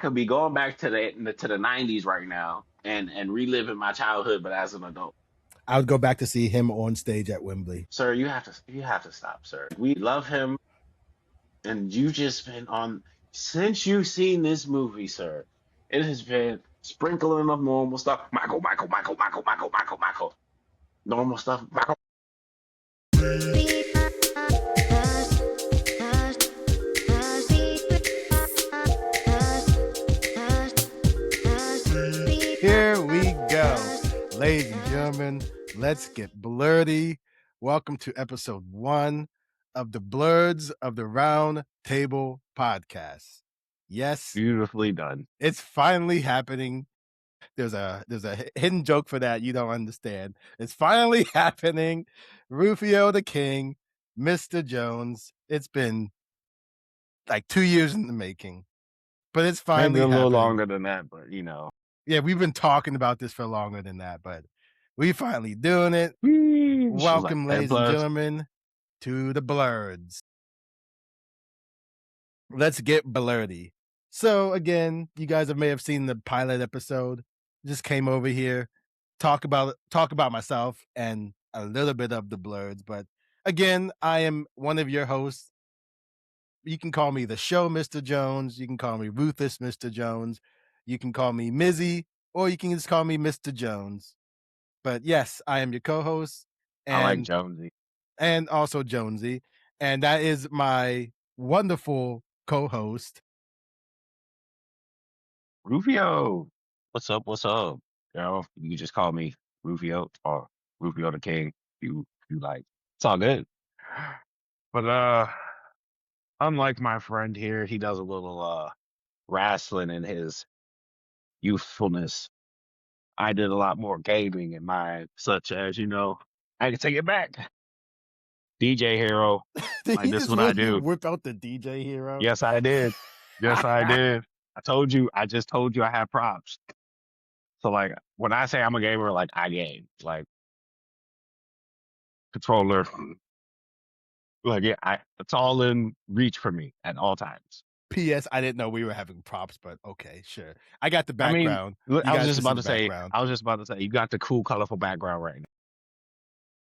could be going back to the 90s right now and reliving my childhood, but as an adult. I would go back to see him on stage at Wembley. Sir, you have to stop, sir. We love him, and you just been on since you've seen this movie, sir. It has been sprinkling of normal stuff. Michael. Normal stuff. Michael. Here we go. Ladies and gentlemen, let's get blerdy. Welcome to episode 1 of the Blerds of the Round Table podcast. Yes, Beautifully done. it's finally happening. There's a hidden joke for that you don't understand. It's finally happening. Rufio the King, Mr. Jones. It's been like 2 years in the making, but it's finally Maybe a little happening. longer than that, but Yeah, we've been talking about this for longer than that, but we finally doing it. Welcome, ladies and gentlemen, to the Blerds. Let's get blerdy. So again, you guys may have seen the pilot episode. Just came over here, talk about myself and a little bit of the Blerds. But again, I am one of your hosts. You can call me the show Mr. Jones. You can call me Ruthless Mr. Jones. You can call me Mizzy, or you can just call me Mr. Jones. But yes, I am your co-host. I like Jonesy. And also Jonesy. And that is my wonderful co-host, Rufio. What's up? You can just call me Rufio or Rufio the King if you like. It's all good. But unlike my friend here, he does a little wrestling in his youthfulness. I did a lot more gaming in mine, such as, I can take it back. DJ Hero. Like, this is what I do. Whip out the DJ Hero. Yes, I did. I just told you I have props. So like when I say I'm a gamer, like I game. Like controller. Like it's all in reach for me at all times. P.S. I didn't know we were having props, but okay, sure. I got the background. I was just about to say you got the cool, colorful background right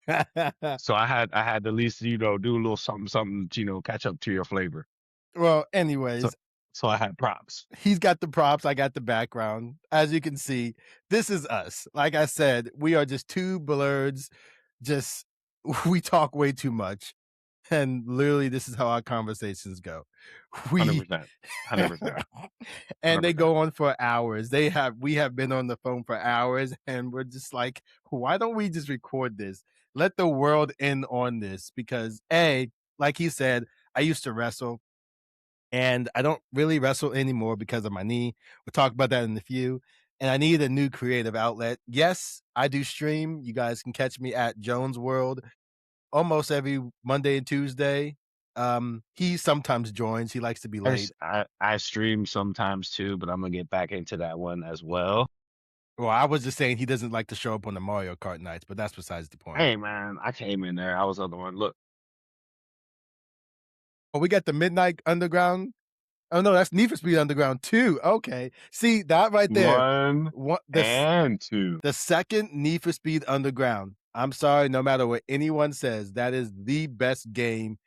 now. So I had to at least, do a little something, catch up to your flavor. Well, anyways. So I had props. He's got the props. I got the background. As you can see, this is us. Like I said, we are just two blerds. We talk way too much. And literally, this is how our conversations go. 100%. And 100%. They go on for hours. We have been on the phone for hours, and we're just like, why don't we just record this? Let the world in on this. Because like he said, I used to wrestle, and I don't really wrestle anymore because of my knee. We'll talk about that in a few. And I need a new creative outlet. Yes, I do stream. You guys can catch me at Jones World almost every Monday and Tuesday. He sometimes joins. He likes to be late. I stream sometimes too, but I'm gonna get back into that one as well. Well, I was just saying he doesn't like to show up on the Mario Kart nights, but that's besides the point. Hey man, I came in there. I was the other one. Look. Oh, we got the Midnight Underground. Oh no, that's Need for Speed Underground 2. Okay, see that right there. 1 and 2. The second Need for Speed Underground. I'm sorry, no matter what anyone says, that is the best game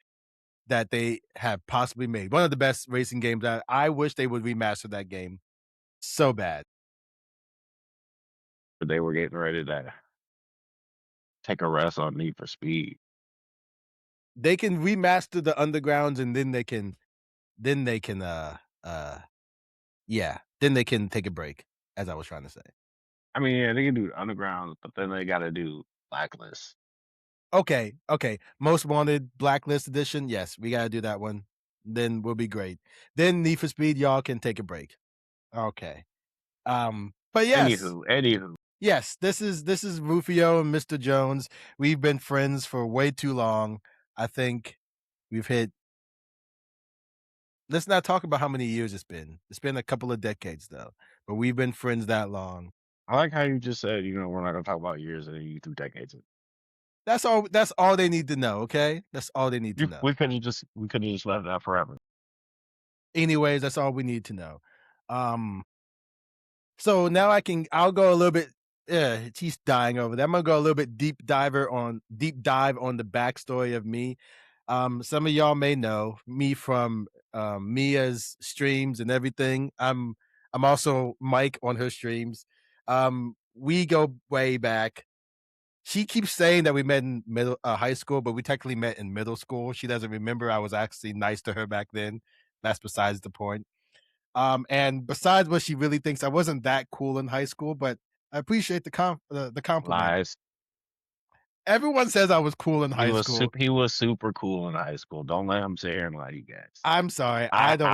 that they have possibly made. One of the best racing games that I wish they would remaster that game so bad. But they were getting ready to take a rest on Need for Speed. They can remaster the Undergrounds, and then they can take a break, as I was trying to say. I mean, yeah, they can do Underground, but then they got to do Blacklist. Okay. Most Wanted Blacklist Edition. Yes, we got to do that one. Then we'll be great. Then Need for Speed, y'all can take a break. Okay. But yes. Anywho. Yes, this is Rufio and Mr. Jones. We've been friends for way too long. I think we've hit. Let's not talk about how many years it's been. It's been a couple of decades though, but we've been friends that long. I like how you just said, we're not gonna talk about years and then you threw decades. That's all they need to know. Okay, that's all they need to know. We could have just left that forever. Anyways, that's all we need to know. Um, so now I'll go a little bit. Yeah, he's dying over there. I'm gonna go a little bit deep dive on the backstory of me. Some of y'all may know me from Mia's streams and everything. I'm also Mike on her streams. We go way back. She keeps saying that we met in high school, but we technically met in middle school. She doesn't remember I was actually nice to her back then. That's besides the point. And besides what she really thinks, I wasn't that cool in high school, but I appreciate the compliment. Lies. Everyone says I was cool in He high was school. he was super cool in high school. Don't let him sit here and lie to you guys. I'm sorry, I don't.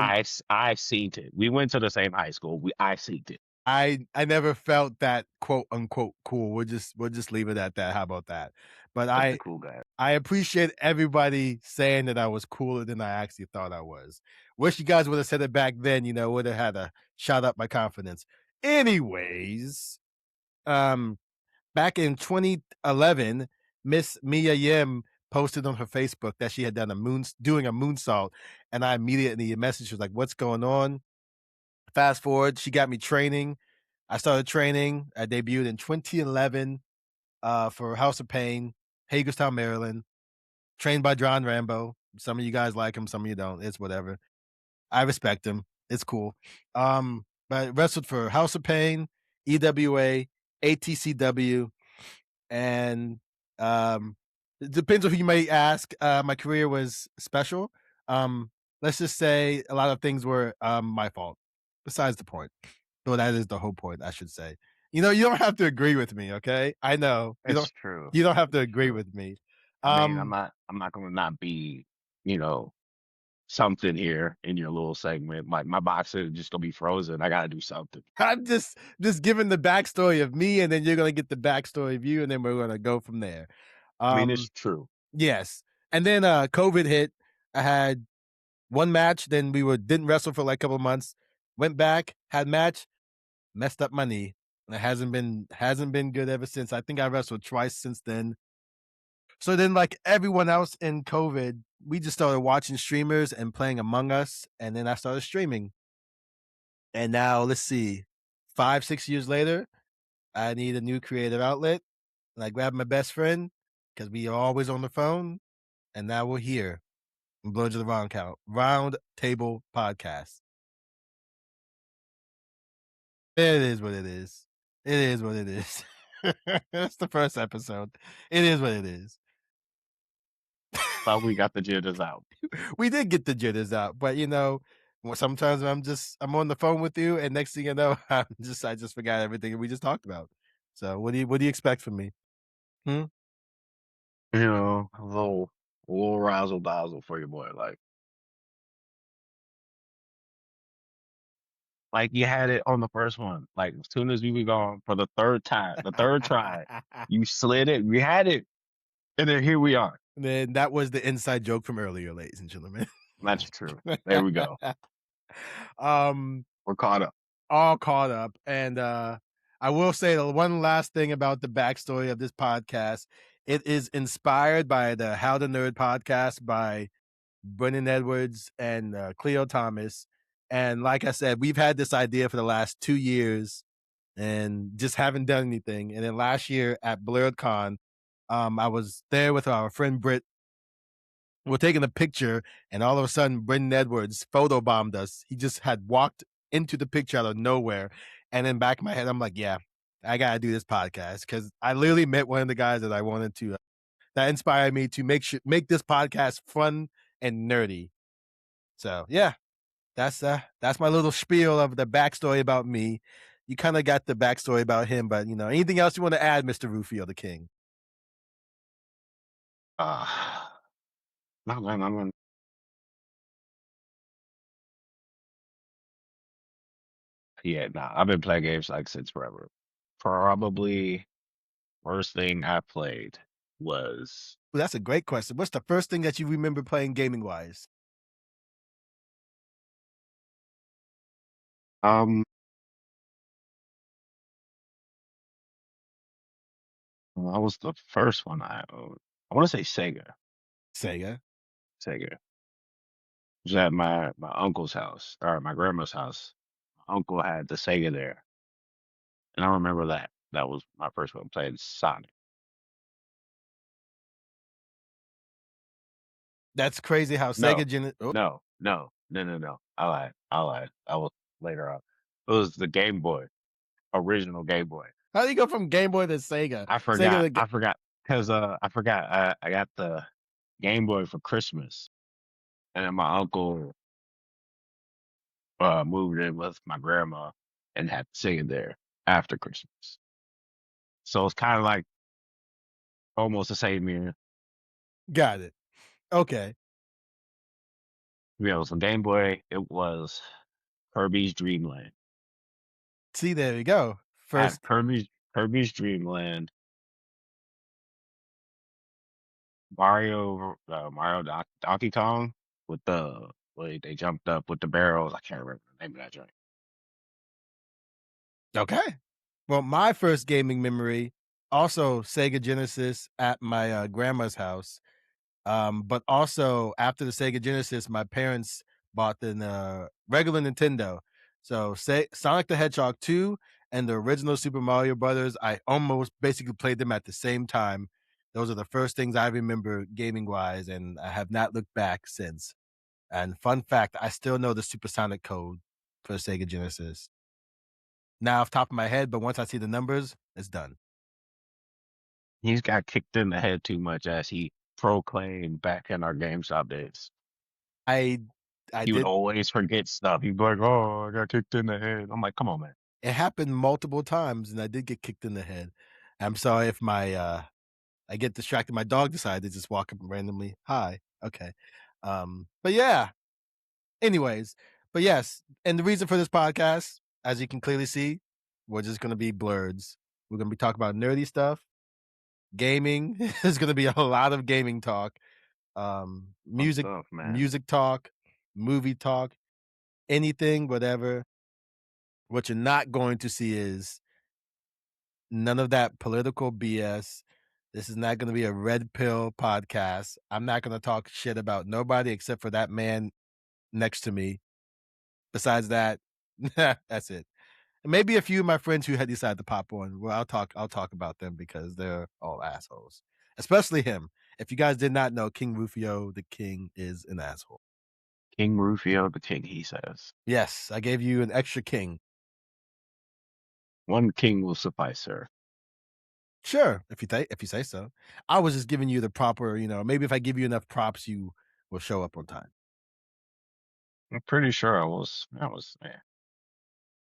I seen it. We went to the same high school. I seen it. I never felt that quote unquote cool. We'll just leave it at that. How about that? But But the cool guy. I appreciate everybody saying that I was cooler than I actually thought I was. Wish you guys would have said it back then, would have had a shot up my confidence. Anyways, um, back in 2011, Miss Mia Yim posted on her Facebook that she had doing a moonsault, and I immediately messaged her like, "What's going on?" Fast forward, she got me training. I started training. I debuted in 2011 for House of Pain, Hagerstown, Maryland. Trained by John Rambo. Some of you guys like him, some of you don't. It's whatever. I respect him. It's cool. But I wrestled for House of Pain, EWA, ATCW, and it depends on who you may ask. My career was special. Um, let's just say a lot of things were my fault. Besides the point. Well, that is the whole point, I should say. You don't have to agree with me, okay? I know you It's don't. true. You don't have to It's agree true. with me. I mean, Um, I'm not gonna not be, you know, something here in your little segment. My boxer is just gonna be frozen. I gotta do something. I'm just giving the backstory of me, and then you're gonna get the backstory of you, and then we're gonna go from there. I mean, it's Um, true. yes, and then COVID hit. I had one match, then we were didn't wrestle for like a couple of months. Went back, had match, messed up my knee, and it hasn't been good ever since. I think I wrestled twice since then. So then, like everyone else in COVID, we just started watching streamers and playing Among Us, and then I started streaming. And now let's see, 5, 6 years later, I need a new creative outlet. And I grabbed my best friend because we are always on the phone, and now we're here. Blerds of the Round Table Podcast. It is what it is. It is what it is. That's the first episode. It is what it is. Thought we got the jitters out. We did get the jitters out, but sometimes I'm on the phone with you, and next thing you know, I just forgot everything we just talked about. So what do you expect from me? Hmm? A little razzle dazzle for your boy. Like you had it on the first one. Like as soon as we were gone for the third time, the third try, you slid it. We had it, and then here we are. Then that was the inside joke from earlier, ladies and gentlemen. That's true. There we go. um, We're caught up. all caught up, and I will say the one last thing about the backstory of this podcast. It is inspired by the How the Nerd podcast by Brennan Edwards and Cleo Thomas. And like I said, we've had this idea for the last 2 years and just haven't done anything. And then last year at BlerdCon, I was there with our friend Britt. We're taking a picture, and all of a sudden, Brendan Edwards photobombed us. He just had walked into the picture out of nowhere. And in back of my head, I'm like, yeah, I got to do this podcast because I literally met one of the guys that I wanted to, that inspired me to make this podcast fun and nerdy. So yeah, that's my little spiel of the backstory about me. You kind of got the backstory about him, but anything else you want to add, Mr. Rufio the King? Uh, no, man, yeah, nah, I've been playing games like since forever. Probably first thing I played was Well, that's a great question. What's the first thing that you remember playing gaming wise? um that was the first one I owned. I want to say Sega. Sega. Sega. It was at my uncle's house or my grandma's house. uncle had the Sega there, and I remember that. That was my first one playing Sonic. That's crazy how No, Sega Gen. Oh, no. I lied. I lied. I was later on. It was the Game Boy, original Game Boy. how do you go from Game Boy to Sega? I Sega forgot. to I forgot because I forgot. I got the Game Boy for Christmas, and then my uncle moved in with my grandma and had to sing it there after Christmas. So it's kind of like almost the same year. got it. Okay. So Game Boy, it was Kirby's Dream Land. See, there you go. At First, Kirby's Dream Land, Donkey Kong with the way they jumped up with the barrels. I can't remember the name of that joint. okay. Well, my first gaming memory, also Sega Genesis at my grandma's house. But also after the Sega Genesis, my parents bought the regular Nintendo. So say Sonic the Hedgehog 2 and the original Super Mario Brothers, I almost basically played them at the same time. Those are the first things I remember gaming wise, and I have not looked back since. And fun fact, I still know the Supersonic code for Sega Genesis. Now off the top of my head, but once I see the numbers, it's done. He's got kicked in the head too much as he proclaimed back in our GameStop days. I I He would did always forget stuff. He'd be like, "Oh, I got kicked in the head." I'm like, "Come on, man." it happened multiple times and I did get kicked in the head. I'm sorry if my I get distracted. My dog decided to just walk up randomly. Hi. Okay. But yeah. Anyways, but yes, and the reason for this podcast, as you can clearly see, we're just gonna be Blerds. We're gonna be talking about nerdy stuff, gaming. There's gonna be a lot of gaming talk, Fun music, stuff, man. music talk, movie talk, anything, whatever. What you're not going to see is none of that political BS. This is not going to be a red pill podcast. I'm not going to talk shit about nobody except for that man next to me. Besides that, that's it. And maybe a few of my friends who had decided to pop on. Well, I'll talk about them because they're all assholes. Especially him. If you guys did not know, King Rufio the King is an asshole. King Rufio the King, he says. Yes, I gave you an extra king. One king will suffice, sir. Sure, if you say so. I was just giving you the proper, maybe if I give you enough props, you will show up on time. I'm pretty sure yeah.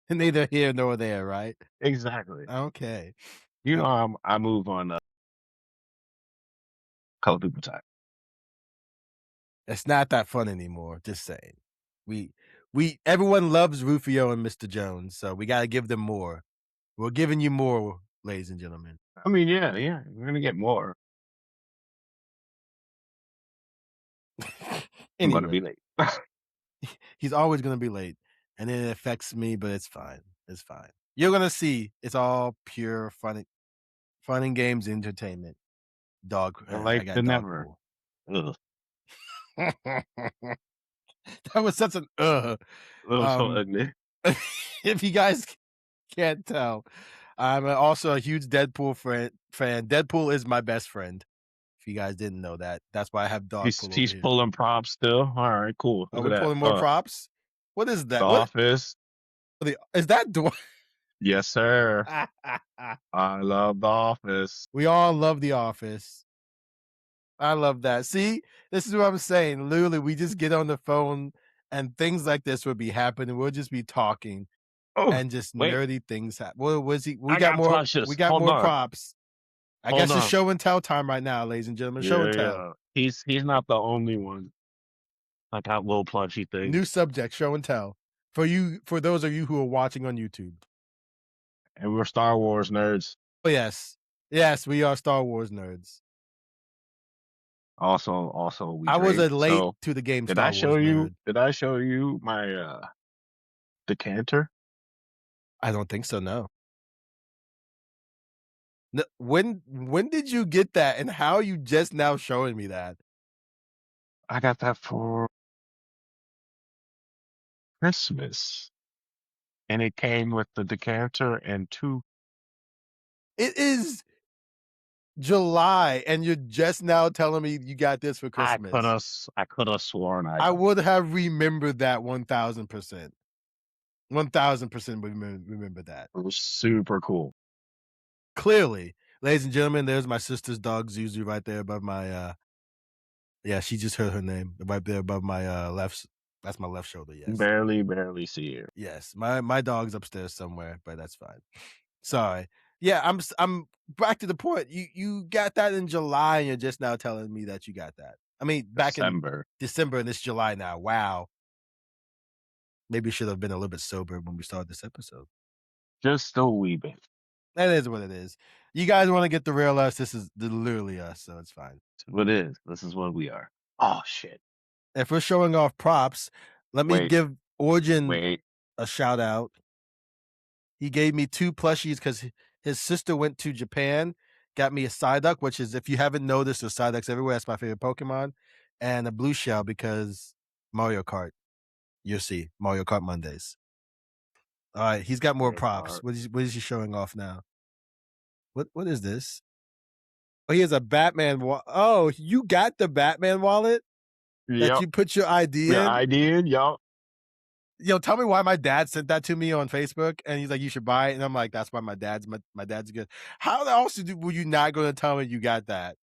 Neither here nor there, right? Exactly. Okay. You know, Uh, I move on color people time. it's not that fun anymore. Just saying. We everyone loves Rufio and Mr. Jones, so we got to give them more. We're giving you more, ladies and gentlemen. I mean, yeah, we're gonna get more. I'm gonna Anyway, be late. he's always going to be late, and it affects me, but it's fine. It's fine. You're gonna see. It's all pure fun and games, entertainment. Dog. More I late got than dog never. pool. Ugh. That was such an It was so Um, ugly. if you guys can't tell, I'm also a huge Deadpool fan. Deadpool is my best friend. If you guys didn't know that, that's why I have Dogpool over He's here. pulling props still. All right, cool. Are Look we at that. pulling more props? What is The that? What Office. is that? Yes, sir. I love The Office. We all love The Office. I love that. See, this is what I'm saying. Literally, we just get on the phone and things like this would be happening. We'll just be talking Oh, and just wait. nerdy things happen. What was he? I got We punches. got Hold more on. props. I Hold guess it's on. show and tell time right now, ladies and gentlemen. Show Yeah, and tell. yeah. He's not the only one. I got little plunchy things. New subject, show and tell. For those of you who are watching on YouTube. And we're Star Wars nerds. Oh yes. Yes, we are Star Wars nerds. Also we I was drink. a late So to the game Star Wars nerd. did I show you my decanter? I don't think so, no. When did you get that and how are you just now showing me that? I got that for Christmas. and it came with the decanter and two. It is July, and you're just now telling me you got this for Christmas. I could have sworn I I got. would have remembered that 1000%. 1000% remember that. It was super cool. Clearly, ladies and gentlemen, there's my sister's dog Zuzu right there above my. Yeah, she just heard her name right there above my left. That's my left shoulder. Yes, Barely see it. yes. My dog's upstairs somewhere, but that's fine. Sorry. Yeah, I'm back to the point. You got that in July, and you're just now telling me that you got that. I mean, back in December. December, and it's July now. Wow. Maybe should have been a little bit sober when we started this episode. Just a wee bit. That is what it is. You guys want to get the real us? This is literally us, so it's fine. What it is. This is what we are. Oh shit. If we're showing off props, let me Wait, give Origin wait. a shout out. He gave me 2 plushies because his sister went to Japan, got me a Psyduck, which is, if you haven't noticed, there's Psyducks everywhere. That's my favorite Pokemon, and a Blue Shell because Mario Kart. You'll see Mario Kart Mondays. All right, he's got more props. What is he showing off now? What is this? Oh, he has a Batman. Oh, you got the Batman wallet that Yep. you put your ID Your in? ID in, yup. Yo, tell me why my dad sent that to me on Facebook, and he's like, "You should buy it," and I'm like, "That's why my dad's good." How else were you not going to tell me you got that?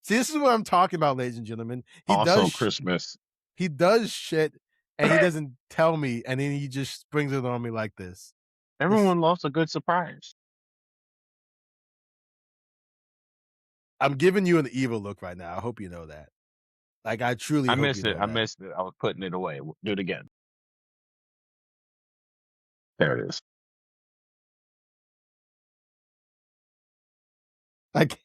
See, this is what I'm talking about, ladies and gentlemen. Also Christmas. He does shit, and he doesn't tell me, and then he just springs it on me like this. Everyone loves a good surprise. I'm giving you an evil look right now. I hope you know that. Like, I truly I hope you missed it. know I that. missed it. I was putting it away. Do it again. There it is. I can't.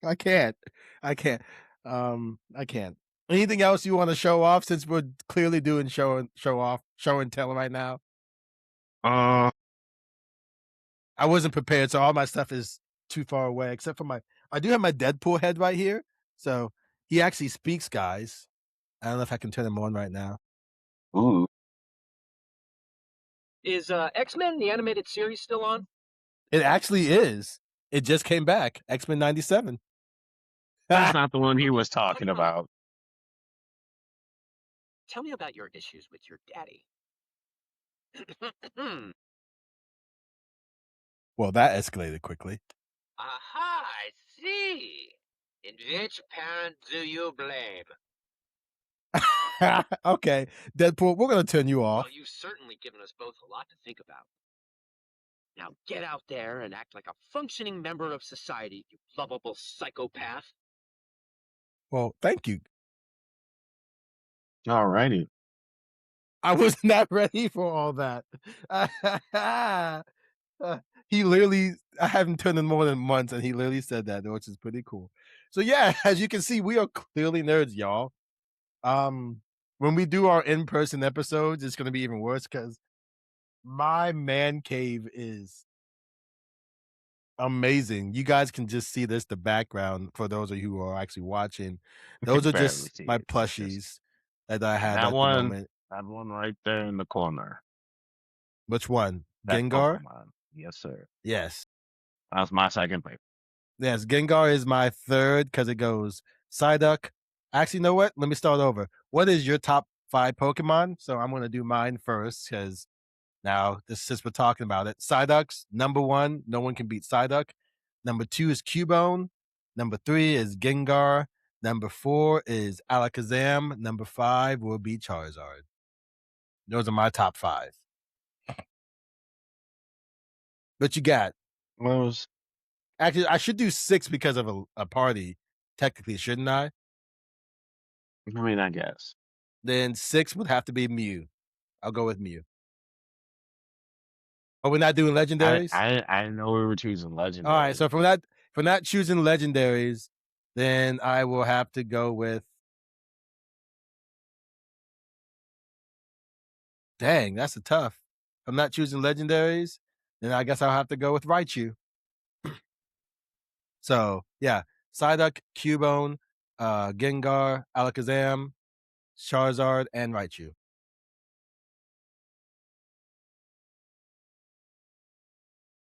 I can't. I can't. I can't. Anything else you want to show off since we're clearly doing show and tell right now? Uh, I wasn't prepared, so all my stuff is too far away, except for I do have my Deadpool head right here. So he actually speaks, guys. I don't know if I can turn him on right now. ooh. Is X-Men the animated series still on? It actually is. It just came back. X-Men 97. That's not the one he was talking Come on. about. Tell me about your issues with your daddy. Well, that escalated quickly. Aha, I see. And which parent do you blame? Okay, Deadpool, we're going to turn you off. Well, you've certainly given us both a lot to think about. Now get out there and act like a functioning member of society, you lovable psychopath. Well, thank you. Alrighty. I was not ready for all that. He literally, I haven't turned in more than months, and he literally said that, which is pretty cool. So yeah, as you can see, we are clearly nerds, y'all. When we do our in-person episodes, it's gonna be even worse because my man cave is amazing. You guys can just see this, the background for those of you who are actually watching. Those are Barely just see my it. plushies that I have That at the one, moment. that one right there in the corner. Which one? That Gengar? Pokemon. Yes, sir. Yes. That was my second favorite. Yes, Gengar is my third because it goes Psyduck. Actually, you know what? Let me start over. What is your top 5 Pokemon? So I'm going to do mine first because now, since we're talking about it, Psyduck's number 1. No one can beat Psyduck. Number 2 is Cubone. Number 3 is Gengar. Number 4 is Alakazam. Number 5 will be Charizard. Those are my top 5. What you got? Was Actually, I should do 6 because of a party, technically, shouldn't I? I mean, I guess. Then 6 would have to be Mew. I'll go with Mew. Oh, we're not doing legendaries? I didn't know we were choosing legendary. All right, so from not choosing legendaries, then I will have to go with. Dang, that's a tough. If I'm not choosing legendaries, then I guess I'll have to go with Raichu. So yeah, Psyduck, Cubone, Gengar, Alakazam, Charizard, and Raichu.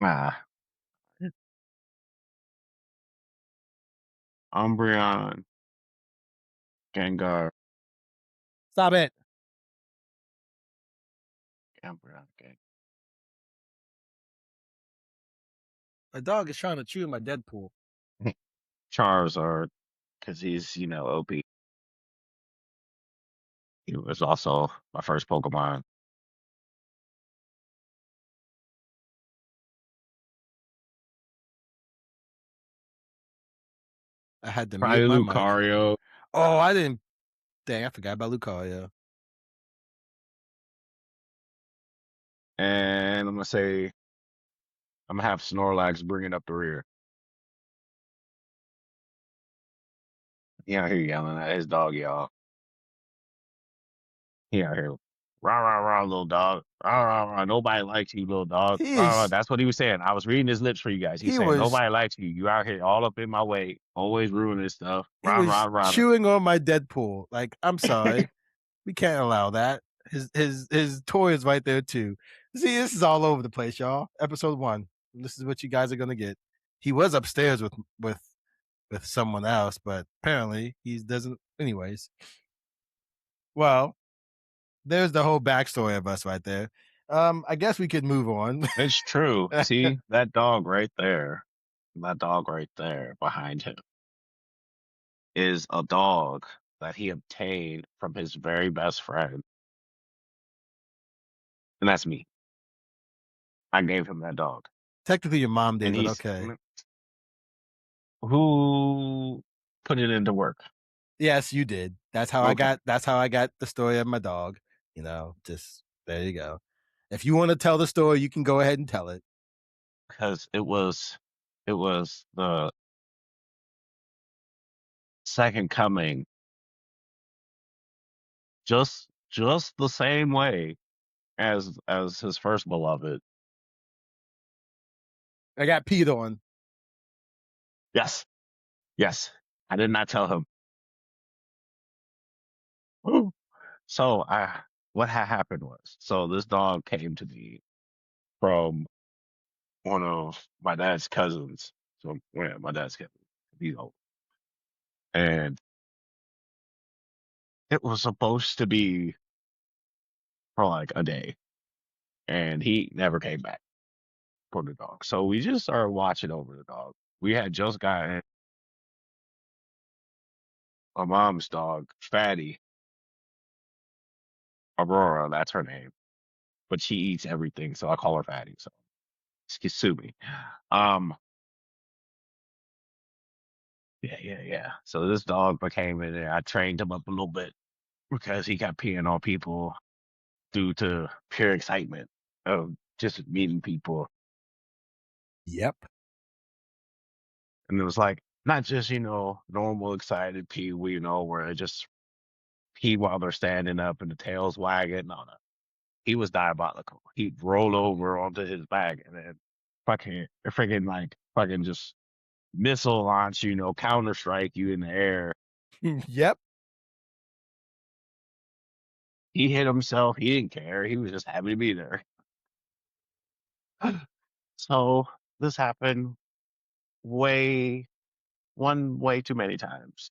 Ah, Umbreon, Gengar, Stop it. Umbreon, Gengar. My dog is trying to chew my Deadpool. Charizard, because he's, OP. He was also my first Pokemon. I had to mute Probably my mic. Lucario. Oh, I didn't. Dang, I forgot about Lucario. And I'm going to say, I'm going to have Snorlax bringing up the rear. He out here yelling at his dog, y'all. He out here, rah, rah, rah, little dog. Rah, rah, rah. Nobody likes you, little dog. He Rah, rah. is. That's what he was saying. I was reading his lips for you guys. He's He saying, was. nobody likes you. You out here all up in my way, always ruining stuff. He Rah, rah, was rah. chewing on my Deadpool. Like, I'm sorry, we can't allow that. His toy is right there too. See, this is all over the place, y'all. Episode 1. This is what you guys are gonna get. He was upstairs with someone else, but apparently he doesn't. Anyways, well, there's the whole backstory of us right there. I guess we could move on. It's true. See, that dog right there, that dog right there behind him is a dog that he obtained from his very best friend. And that's me. I gave him that dog. Technically, your mom did, And but he's okay. who put it into work. Yes, you did. That's how I Okay. got. That's how I got the story of my dog. Just there you go. If you want to tell the story, you can go ahead and tell it. Because it was the second coming, just the same way as his first beloved. I got peed on. Yes, yes. I did not tell him. Woo. So what had happened was, so this dog came to me from one of my dad's cousins. So yeah, my dad's cousin, he's old, and it was supposed to be for like a day, and he never came back for the dog. So we just started watching over the dog. We had just gotten my mom's dog, Fatty, Aurora, that's her name, but she eats everything, so I call her Fatty. So sue me. Um, yeah, yeah, yeah. So this dog became in there. I trained him up a little bit because he kept peeing on people due to pure excitement of just meeting people. Yep. And it was like not just, normal excited pee, where it just pee while they're standing up and the tail's wagging. No, no. He was diabolical. He'd roll over onto his back and then freaking like fucking just missile launch, counter strike you in the air. Yep. He hit himself. He didn't care. He was just happy to be there. So this happened way too many times.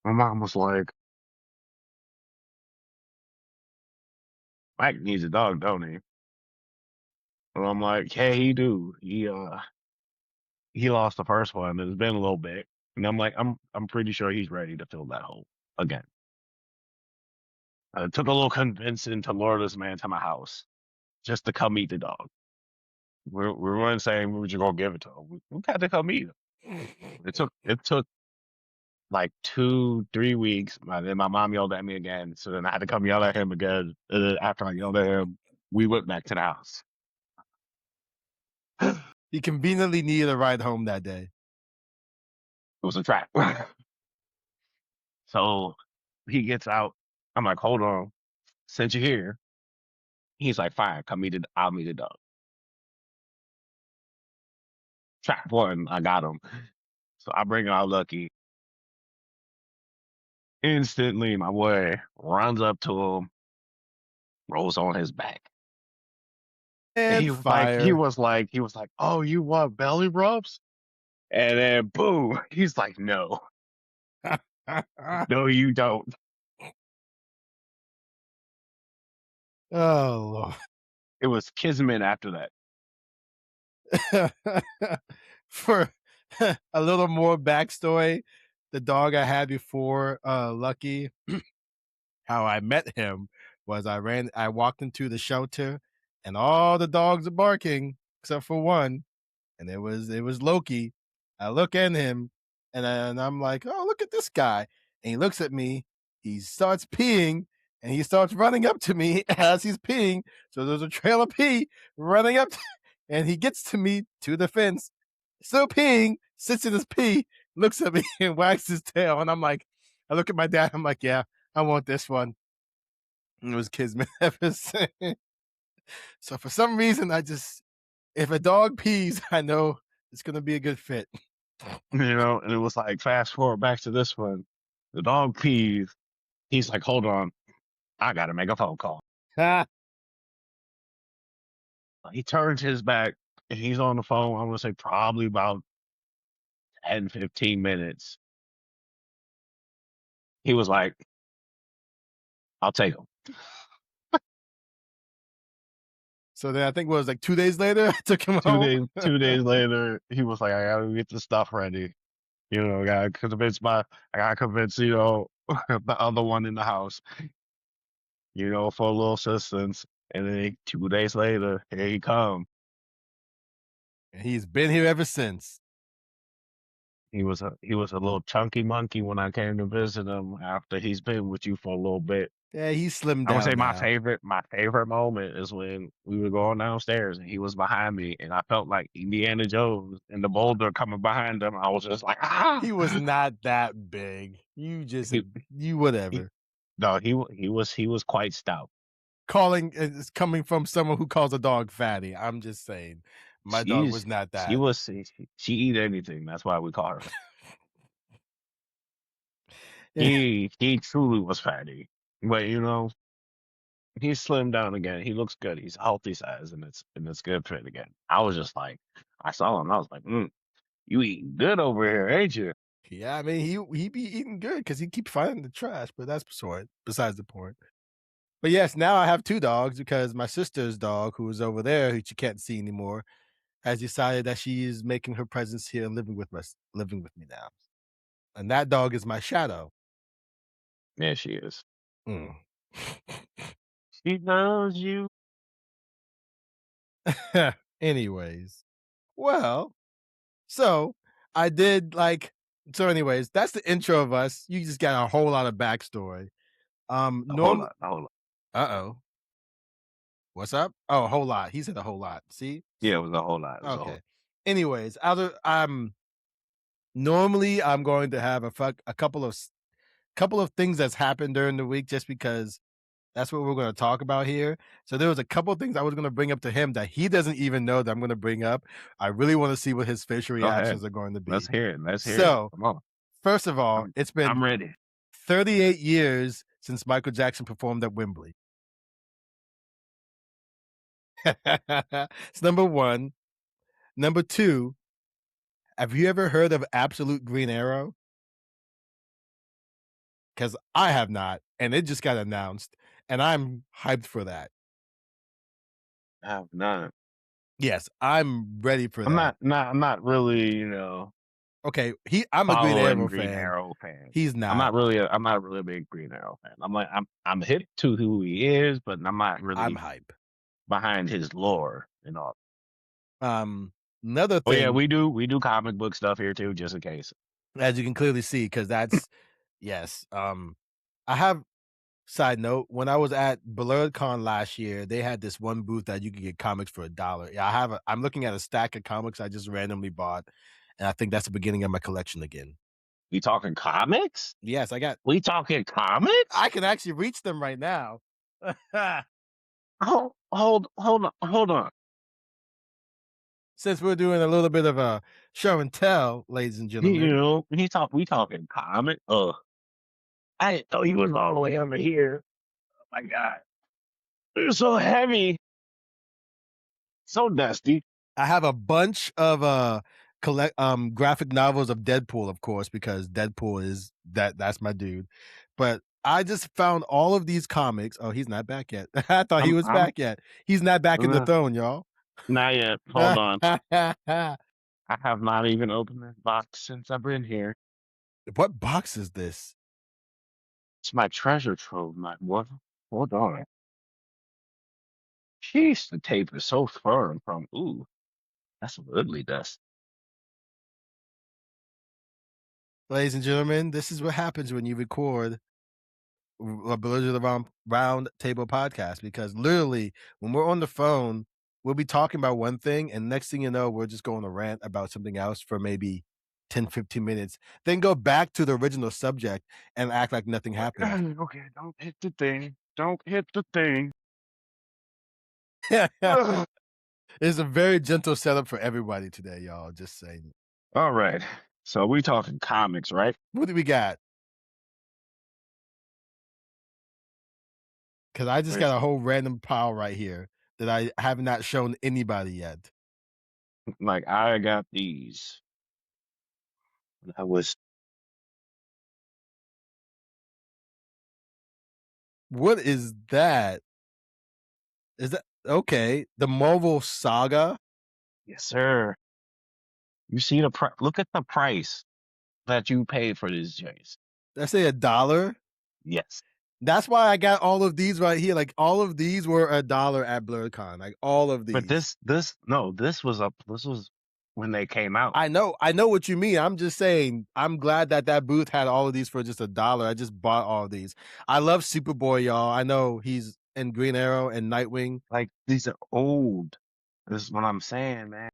My mom was like, Mike needs a dog, don't he? And I'm like, yeah, he do. He lost the first one. It's been a little bit. And I'm like, I'm pretty sure he's ready to fill that hole again. It took a little convincing to lure this man to my house just to come meet the dog. We weren't saying we were just gonna give it to him. We had to come meet him. It took like 2-3 weeks. Then my mom yelled at me again, so then I had to come yell at him again. And then after I yelled at him, we went back to the house. It He conveniently needed a ride home that day. was a trap. So he gets out. I'm like, hold on, since you're here. He's like, fine, I'll meet the dog. Trap one, I got him. So I bring out Lucky. Instantly, my boy runs up to him, rolls on his back. And And he fire. was like, "Oh, you want belly rubs?" And then boom, he's like, "No, no, you don't." Oh It was kismet after that. Lord. For a little more backstory, the dog I had before, Lucky, how I met him was I walked into the shelter and all the dogs are barking except for one, and it was Loki. I look at him and I'm like, oh, look at this guy. And he looks at me, he starts peeing, and he starts running up to me as he's peeing. So there's a trail of pee running up, and he gets to me to the fence, still peeing, sits in his pee, looks at me and wags his tail. And I'm like, I look at my dad, I'm like, yeah, I want this one. And it was Kismet ever since. So for some reason, if a dog pees, I know it's gonna be a good fit. And it was like, fast forward back to this one. The dog pees. He's like, "Hold on, I gotta make a phone call." He turns his back and he's on the phone. I'm gonna say probably about 10, 15 minutes. He was like, "I'll take him." So then I think what was like 2 days later, I took him home. 2 days later, he was like, "I gotta get the stuff ready." I gotta convince, the other one in the house, for a little assistance. And then 2 days later, here he come. And he's been here ever since. He was a little chunky monkey when I came to visit him after he's been with you for a little bit. Yeah, he's slimmed I would say down my now. favorite moment is when we were going downstairs and he was behind me and I felt like Indiana Jones and the boulder coming behind him. I was just like, ah. He was not that big. You just He, you he whatever. no, he was quite stout. Calling is coming from someone who calls a dog fatty. I'm just saying, my dog She's was not she that. was she eat anything. That's why we call her. He truly was fatty, but he's slimmed down again. He looks good. He's healthy size, and it's good fit again. I was just like, I saw him. I was like, you eating good over here, ain't you? Yeah, I mean he be eating good because he keep finding the trash, but that's besides the point. But yes, now I have two dogs because my sister's dog, who is over there, who you can't see anymore, has decided that she is making her presence here and living with me now. And that dog is my shadow. Yeah, she is. Mm. She loves you. Anyways, well, so I did like so. Anyways, that's the intro of us. You just got a whole lot of backstory. A whole Norm. lot. A whole lot. Oh, what's up? Oh, a whole lot. He said a whole lot. See. Yeah, it was a whole lot. It was a whole. Okay. Anyways, normally I'm going to have a couple of things that's happened during the week just because that's what we're going to talk about here. So there was a couple of things I was going to bring up to him that he doesn't even know that I'm going to bring up. I really want to see what his facial Go ahead. reactions are going to Let's be. hear it. Let's hear it. So, Come on. first of all, it's been I'm ready. 38 years since Michael Jackson performed at Wembley. It's number one. Number two, have you ever heard of Absolute Green Arrow? Because I have not, and it just got announced, and I'm hyped for that. I have not. Yes, I'm ready for I'm that. not really, Okay, I'm a Green following Arrow Green fan. Arrow fan. He's not. I'm not really a big Green Arrow fan. I'm hip to who he is, but I'm not I'm really hype. behind his lore and all. Another Oh yeah, thing, we do comic book stuff here too, just in case. as you can clearly see, because that's yes. I have side note, when I was at BlerdCon last year, they had this one booth that you could get comics for $1. Yeah, I'm looking at a stack of comics I just randomly bought, and I think that's the beginning of my collection again. We talking comics? Yes, We talking comics? I can actually reach them right now. Hold on. Since we're doing a little bit of a show and tell, ladies and gentlemen. We talking comic. I didn't know he was all the way under here. Oh my God, they're so heavy. So dusty. I have a bunch of graphic novels of Deadpool, of course, because Deadpool is that's my dude. But I just found all of these comics. Oh, he's not back yet. I thought he was I'm back yet. He's not back in the throne, y'all. not yet. Hold on. I have not even opened this box since I've been here. What box is this? It's my treasure trove, my what? Hold on. Jeez, the tape is so firm from ooh, that's some ugly dust. Ladies and gentlemen, this is what happens when you record a Blerds of the Round Table podcast, because literally when we're on the phone, we'll be talking about one thing, and next thing you know, we're just going to rant about something else for maybe 10, 15 minutes, then go back to the original subject and act like nothing happened. Okay, don't hit the thing. Don't hit the thing. It's a very gentle setup for everybody today, y'all. Just saying. All right. So we talking comics, right? What do we got? Because I just Where's got a whole random pile right here that I have not shown anybody yet. like I got these. I was What is that? Is that okay? The Marvel Saga? yes, sir. You see the price? Look at the price that you paid for these joints. Did I say $1? Yes, That's why I got all of these right here. Like all of these were $1 at BlurCon. Like all of but these. this was up. This was when they came out. I know what you mean. I'm just saying, I'm glad that booth had all of these for just $1. I just bought all of these. I love Superboy, y'all. I know he's in Green Arrow and Nightwing. Like these are old. This is what I'm saying, man.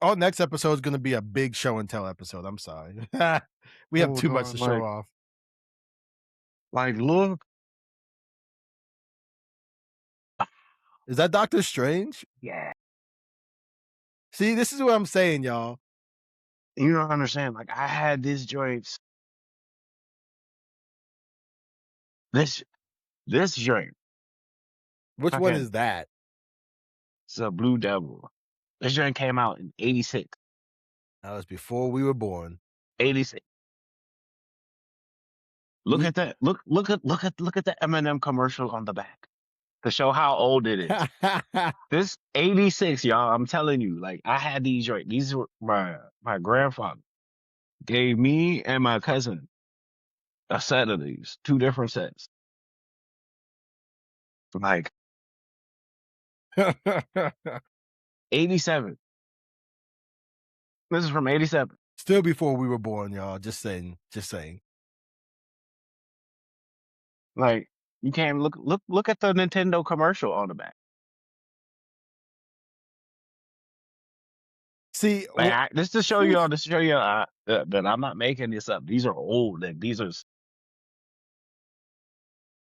Our next episode is going to be a big show and tell episode. I'm sorry. We have Hold too much on, to show off. like look. Is that Doctor Strange? Yeah, See, this is what I'm saying, y'all. you don't understand. Like I had these joints. This joint. Which one Fucking is that? it's a Blue Devil. This joint came out in '86. That was before we were born. '86. Look at that. Look at the Eminem commercial on the back to show how old it is. This '86, y'all. I'm telling you, like I had these right. These were my grandfather gave me and my cousin a set of these, two different sets. Like '87. This is from '87. Still before we were born, y'all. Just saying. Just saying. Like you can't look at the Nintendo commercial on the back. See, Like this to show you all, this to show you that I'm not making this up. These are old. Like these are.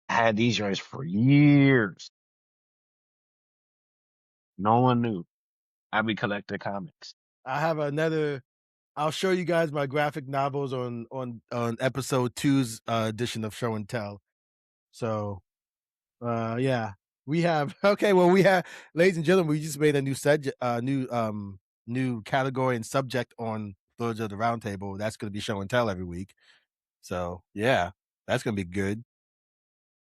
I had these joints for years. No one knew. I be collecting comics. I have another. I'll show you guys my graphic novels on episode 2's edition of Show and Tell. So, yeah, we have. Okay, well, we have, ladies and gentlemen, we just made a new subject, new category and subject on Lords of the Roundtable. That's going to be Show and Tell every week. So, yeah, that's going to be good.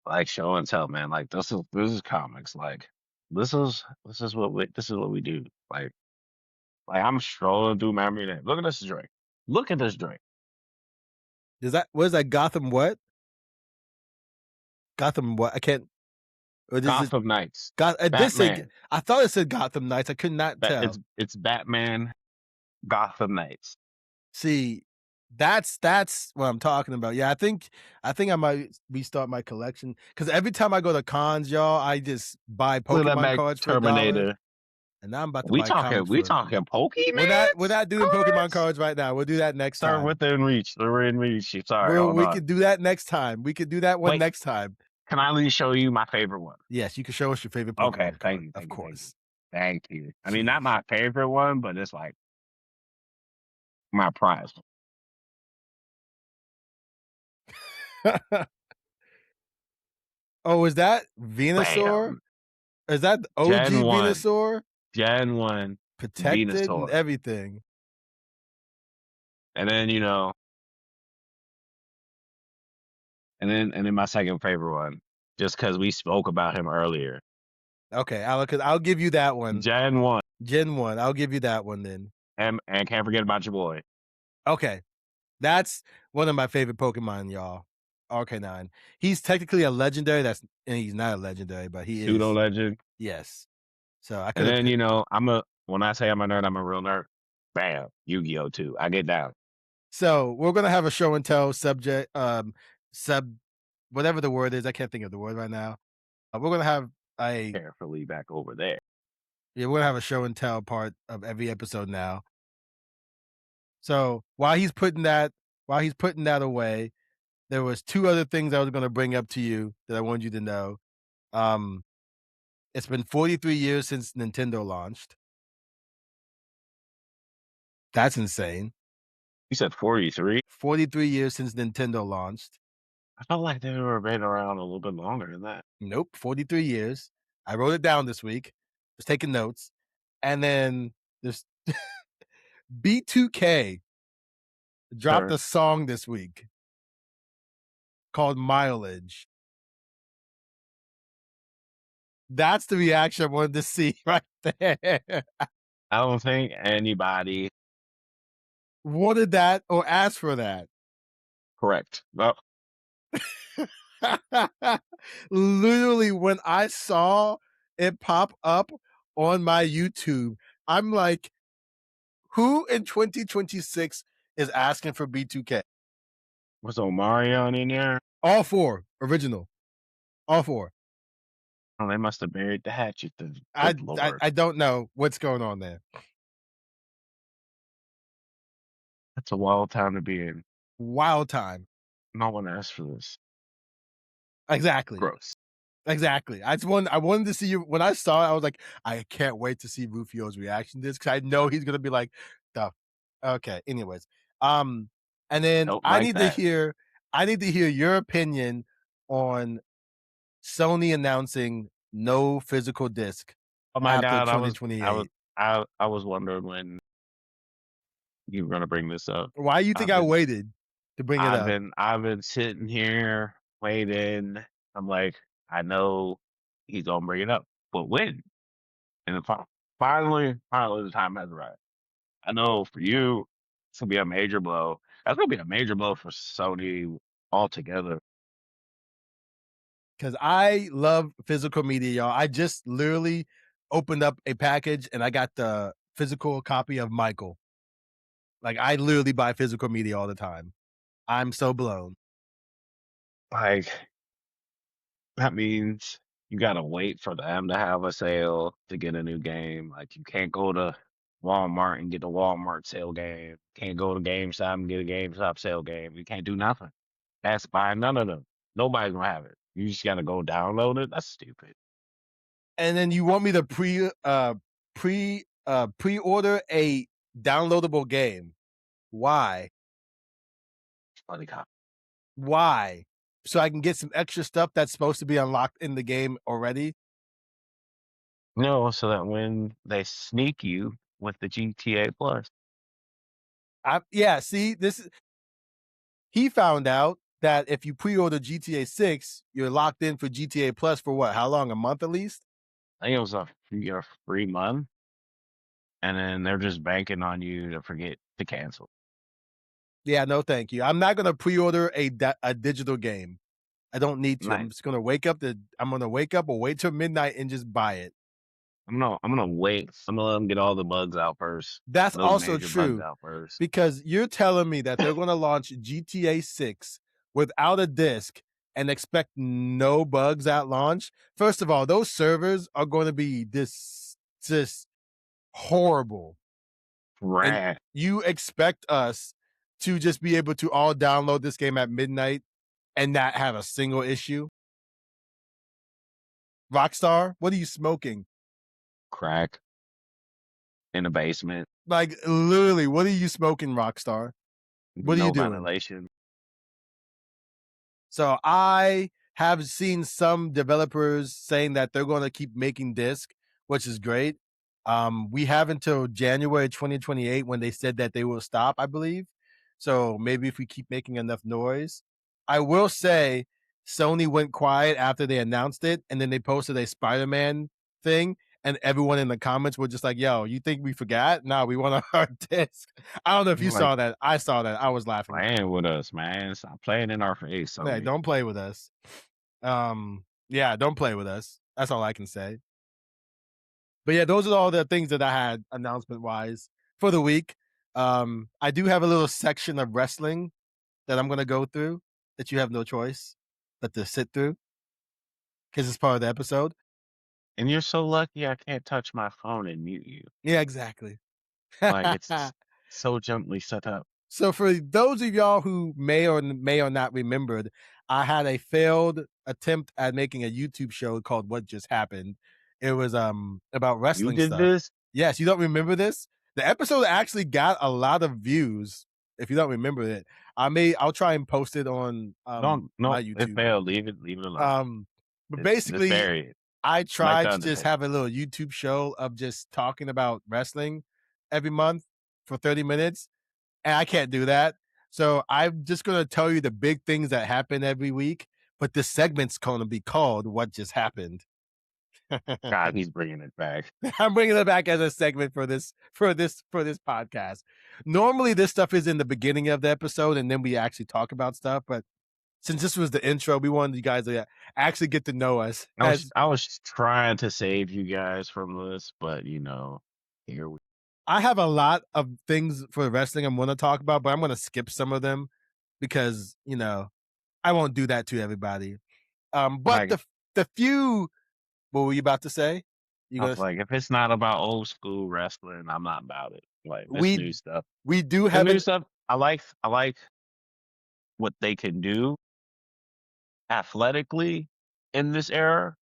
Like show and tell, man. Like this is comics. Like this is what we do. Like I'm strolling through memory lane. Look at this drink. Look at this drink. What is that? Gotham what? Gotham what? I can't. Or does it? Gotham Knights. It did say. Batman. I thought it said Gotham Knights. I could not tell. It's Batman. Gotham Knights. See, that's what I'm talking about. Yeah, I think I might restart my collection, because every time I go to cons, y'all, I just buy Look at that Pokemon cards for $1, Terminator. and now I'm about to We buy comics we for. talking Pokemon. We're not doing Pokemon cards right now. We'll do that next They're time. within reach. They're in reach. Sorry, hold We on. could do that next time. We could do that one Wait. next time. Can I at least show you my favorite one? Yes, you can show us your favorite Pokemon Okay, card. thank you, Of course. Thank you. I mean, not my favorite one, but it's like my prize. Oh, is that Venusaur? Bam. Is that the OG Gen 1. Venusaur? Gen 1 protected and Venusaur. everything. And then, and then my second favorite one, just because we spoke about him earlier. Okay, I'll give you that one. Gen 1. Gen 1, I'll give you that one then. And can't forget about your boy. Okay, that's one of my favorite Pokemon, y'all. Arcanine. He's technically a legendary. And he's not a legendary, but he Pseudo is. legend. Yes. So I And could have. then, when I say I'm a nerd, I'm a real nerd. Bam. Yu-Gi-Oh! Too. I get down. So we're gonna have a show and tell subject, whatever the word is. I can't think of the word right now. We're gonna have Carefully back over there. we're gonna have a show and tell part of every episode now. So while he's putting that away, there was two other things I was gonna bring up to you that I wanted you to know. It's been 43 years since Nintendo launched. That's insane. You said 43? 43 years since Nintendo launched. I felt like they were been around a little bit longer than that. Nope, 43 years. I wrote it down this week. Was taking notes. And then there's B2K dropped Sure. a song this week called Mileage. That's the reaction I wanted to see right there. I don't think anybody Wanted that or asked for that. correct. Well, Literally, when I saw it pop up on my YouTube, I'm like, who in 2026 is asking for B2K? was Omarion in there? All four original. All four. Oh, they must have buried the hatchet. The I, good I lord. I don't know what's going on there. That's a wild time to be in. Wild time. No one asked for this. Exactly. Gross. Exactly. I wanted to see you when I saw it. I was like, I can't wait to see Rufio's reaction to this because I know he's gonna be like, "Duh." Okay. Anyways, and then Nope, I like need to that. hear your opinion on Sony announcing no physical disc Oh my after god, I was 2028. I was wondering when you were gonna bring this up. Why do you think I've I been waited to bring it up? I've been sitting here waiting. I'm like, I know he's gonna bring it up, but when? And finally, the time has arrived. I know for you, it's gonna be a major blow. That's gonna be a major blow for Sony altogether. Because I love physical media, y'all. I just literally opened up a package and I got the physical copy of Michael. Like I literally buy physical media all the time. I'm so blown. Like that means you gotta wait for them to have a sale to get a new game. Like you can't go to Walmart and get a Walmart sale game. Can't go to GameStop and get a GameStop sale game. You can't do nothing. That's Buy, none of them. Nobody's gonna have it. You just gotta go download it. That's stupid. And then you want me to pre-order a downloadable game. Why? Funny cop. Why? So I can get some extra stuff that's supposed to be unlocked in the game already. No, so that when they sneak you with the GTA Plus, See, he found out that if you pre-order GTA 6, you're locked in for GTA Plus for what? How long? A month at least? I think it was a free month, and then they're just banking on you to forget to cancel. Yeah, no, thank you. I'm not gonna pre-order a digital game. I don't need to. Nice. I'm gonna wake up or wait till midnight and just buy it. I'm gonna wait. I'm gonna let them get all the bugs out first. That's Those also major bugs true out first. because you're telling me that they're gonna launch GTA 6 without a disc and expect no bugs at launch. First of all, those servers are going to be just horrible. And Rat. you expect us to just be able to all download this game at midnight and not have a single issue? Rockstar, what are you smoking? Crack in the basement. Like literally, what are you smoking, Rockstar? What are No you doing? ventilation. So I have seen some developers saying that they're going to keep making disc, which is great. We have until January 2028 when they said that they will stop, I believe. So maybe if we keep making enough noise. I will say Sony went quiet after they announced it, and then they posted a Spider-Man thing, and everyone in the comments were just like, yo, you think we forgot? No, we want a hard disk. I don't know if you Like saw that. I saw that. I was laughing. playing with us, man. Stop playing in our face, Hey, Sony. don't play with us. Yeah, don't play with us. That's all I can say. But yeah, those are all the things that I had announcement wise for the week. I do have a little section of wrestling that I'm gonna go through that you have no choice but to sit through because it's part of the episode. And you're so lucky I can't touch my phone and mute you. Yeah, exactly. Like it's so gently set up. So for those of y'all who may or not remembered, I had a failed attempt at making a YouTube show called What Just Happened. It was about You wrestling did stuff. this? Yes, you don't remember this? The episode actually got a lot of views. If you don't remember it, I'll try and post it on Don't my no, it YouTube. failed. Leave it alone. But Just basically bury it. I Like the tried to just Undertaker. have a little YouTube show of just talking about wrestling every month for 30 minutes, and I can't do that. So I'm just going to tell you the big things that happen every week, but this segment's going to be called What Just Happened. God, he's bringing it back. I'm bringing it back as a segment for this podcast. Normally this stuff is in the beginning of the episode and then we actually talk about stuff, but since this was the intro, we wanted you guys to actually get to know us. I was trying to save you guys from this, but here we I have a lot of things for wrestling I'm going to talk about, but I'm going to skip some of them because I won't do that to everybody. But like the few, what were you about to say? You I gonna was like, if it's not about old school wrestling, I'm not about it. Like this we new stuff. we do The have new an stuff, I like what they can do athletically in this era,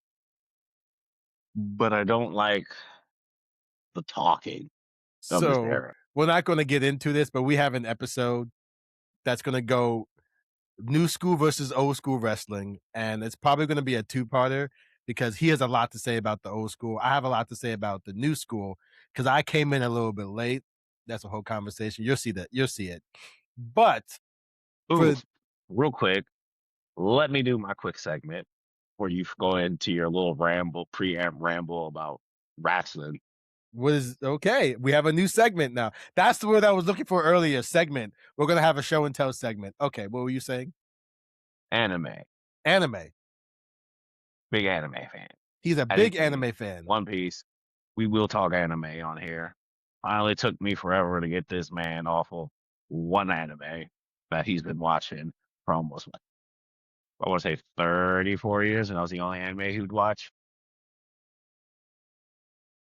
but I don't like the talking of this so era. we're not going to get into this, but we have an episode that's going to go new school versus old school wrestling, and it's probably going to be a two-parter because he has a lot to say about the old school. I have a lot to say about the new school because I came in a little bit late. That's a whole conversation. You'll see that. You'll see it. But Ooh, for real quick, let me do my quick segment where you go into your little preamp ramble about wrestling. what is okay, we have a new segment now. That's the word I was looking for earlier. Segment. We're gonna have a show and tell segment. Okay, what were you saying? Anime. Anime. Big anime fan. He's a As you big can see, anime fan. One Piece. We will talk anime on here. Finally took me forever to get this man off of one anime that he's been watching for almost, like, I want to say 34 years, and that was the only anime he would watch.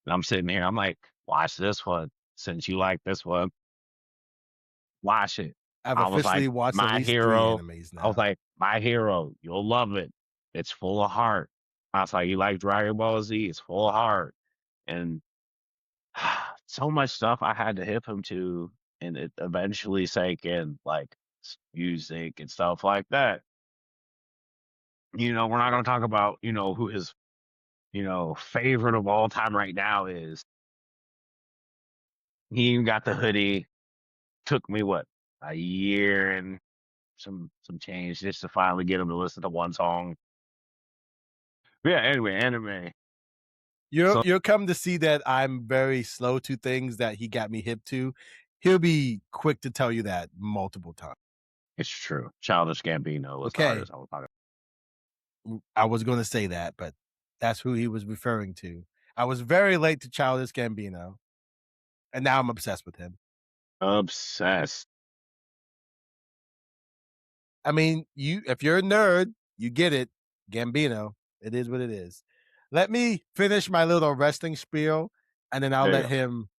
And I'm sitting here, I'm like, watch this one. Since you like this one, watch it. I've I was like, officially watched at my least 3 hero. animes I was now. like, my hero. You'll love it. It's full of heart. I was like, you like Dragon Ball Z? It's full of heart. And so much stuff I had to hip him to, and it eventually sank in, like music and stuff like that. We're not going to talk about, who his, favorite of all time right now is. He even got the hoodie. Took me what, a year and some change just to finally get him to listen to one song. But yeah, anyway, anime. So You'll come to see that I'm very slow to things that he got me hip to. He'll be quick to tell you that multiple times. it's true. Childish Gambino was the Okay. artist I was talking I was going to say that, but that's who he was referring to. I was very late to Childish Gambino, and now I'm obsessed with him. about. Obsessed. I mean, if you're a nerd, you get it. Gambino. It is what it is. Let me finish my little wrestling spiel, and then I'll There you let go. him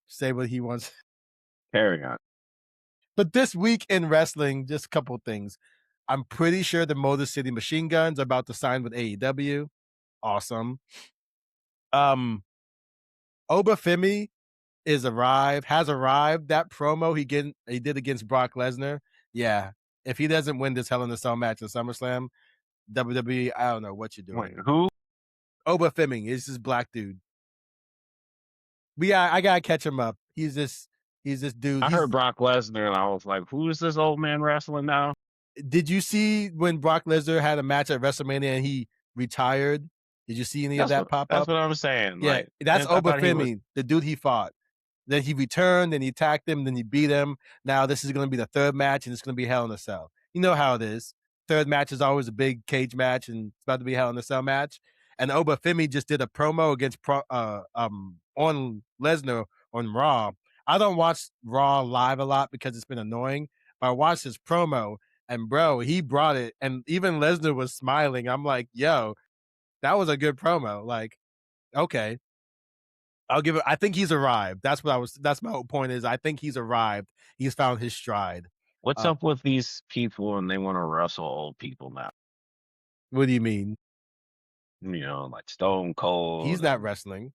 say what he wants. Carry on. But this week in wrestling, just a couple things. I'm pretty sure the Motor City Machine Guns are about to sign with AEW. Awesome. Obafemi has arrived. That promo he did against Brock Lesnar. Yeah. If he doesn't win this Hell in a Cell match at SummerSlam, WWE, I don't know what you're doing. Wait, who? Obafemi is this black dude. But yeah, I gotta catch him up. He's this dude. I heard Brock Lesnar, and I was like, "Who is this old man wrestling now?" Did you see when Brock Lesnar had a match at WrestleMania and he retired? Did you see any of that pop That's up? what I'm saying. Yeah, Like, that's I thought he was. Obafemi, the dude he fought. Then he returned and he attacked him, then he beat him. Now this is going to be the third match and it's going to be Hell in a Cell. You know how it is. Third match is always a big cage match and it's about to be Hell in a Cell match. And Obafemi just did a promo against on Lesnar on Raw. I don't watch Raw live a lot because it's been annoying, but I watched his promo and bro, he brought it. And even Lesnar was smiling. I'm like, yo, that was a good promo. Like, okay. I'll give it. I think he's arrived. That's what I was. That's my whole point. Is I think he's arrived. He's found his stride. What's up with these people and they want to wrestle old people now? What do you mean? You know, like Stone Cold. He's not wrestling.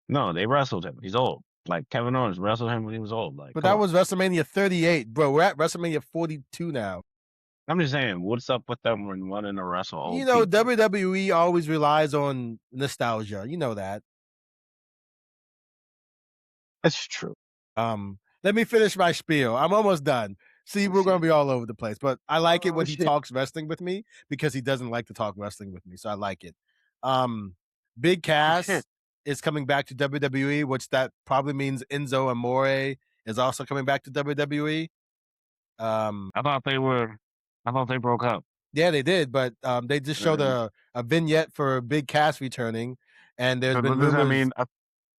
No, they wrestled him. He's old. Like Kevin Owens wrestled him when he was old. Like, But that was WrestleMania 38, bro. We're at WrestleMania 42 now. I'm just saying, what's up with them when wanting to wrestle old You know, people? WWE always relies on nostalgia. You know that. It's true. Let me finish my spiel. I'm almost done. See, we're going to be all over the place, but I like it when he talks wrestling with me because he doesn't like to talk wrestling with me. So I like it. Big Cass is coming back to WWE, which that probably means Enzo Amore is also coming back to WWE. I thought they broke up. Yeah, they did, but they just showed a vignette for Big Cass returning, and there's been rumors. I mean,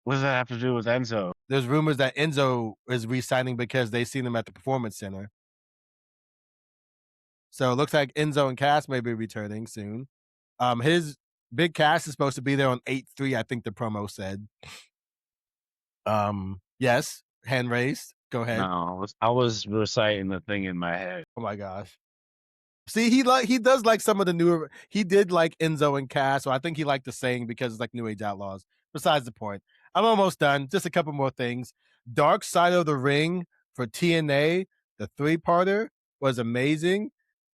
what does that have to do with Enzo? There's rumors that Enzo is re-signing because they seen him at the Performance Center. So it looks like Enzo and Cass may be returning soon. His Big Cass is supposed to be there on 8/3, I think the promo said. Yes, hand raised. Go ahead. No, I was reciting the thing in my head. Oh my gosh. See, he does like some of the newer. He did like Enzo and Cass, so I think he liked the saying because it's like New Age Outlaws. Besides the point, I'm almost done. Just a couple more things. Dark Side of the Ring for TNA, the 3-parter was amazing.